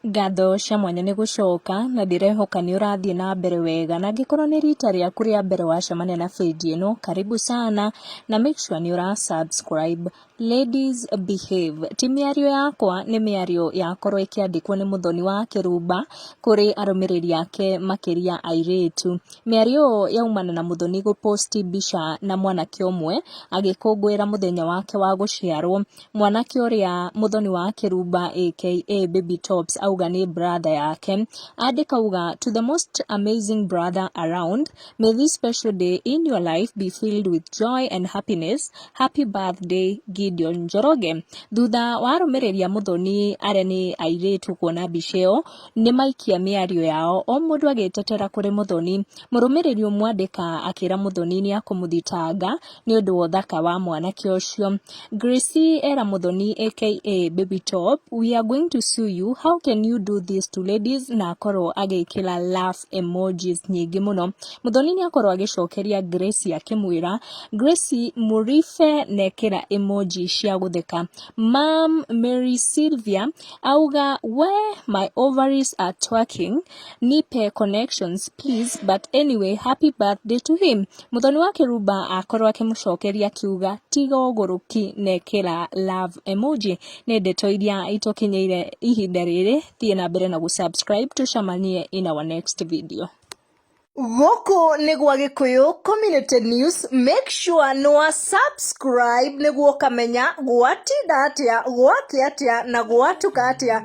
Ngatho cia mwanya nĩ gũcoka na ndirehoka nĩ ũrathiĩ na mbere wega, na angĩkorwo nĩ rita rĩaku rĩa mbere wacemania na page ĩno, karibu sana na make sure nĩ subscribe. Ladies behave. Ti mĩario yakwa nĩ mĩario yakorwo ĩkĩandĩkwo nĩ Muthoni wa Kirumba kũrĩ arũmĩrĩri ake makĩria airĩtu. Mĩario yaumana na Muthoni gũposti mbica na mwanake ũmwe agĩkũngũĩra mũthenya wake wa gũciarwo. Mwanake ũrĩa Muthoni wa Kirumba aka Baby Tops auga nĩ brother yake. Andĩkauga, to the most amazing brother around, may this special day in your life be filled with joy and happiness. Happy birthday, Gideon Njoroge. Thutha wa arũmĩrĩri a Muthoni arĩa nĩ airĩtu kuona mbica ĩyo nĩ maikia mĩario yao, o mũndũ agĩtetera kũrĩ Muthoni. Mũrũmĩrĩri ũmwe andĩka akĩra Muthoni nĩ akũmũthitanga nĩ ũndũ wa ũthaka wa mwanake ũcio. Gracie era Muthoni aka Baby Top, we are going to sue you. How can you do this to ladies? Na akorwo agĩkĩra laugh emojis nyingĩ mũno. Muthoni nĩ akorwo agĩcokeria Gracie akĩmwĩra, Gracie mũribe nekĩra emoji cia gũtheka. Mom Mary Sylvia auga, where my ovaries are twerking, nipe connections please, but anyway happy birthday to him. Muthoni wa Kirumba akorwo akĩmũcokeria akiuga, tiga ũgũrũki nekĩra love emoji. Nĩ ndeto iria itokinyeire ihinda rĩrĩ, thiĩ na mbere na gũsubscribe, tucemanie in our next video. Gũkũ nĩ gwa Gikuyu Community News, make sure nĩ subscribe nĩguo kamenya gwatinda atĩa, gwakĩ atĩa na gwatuka atĩa.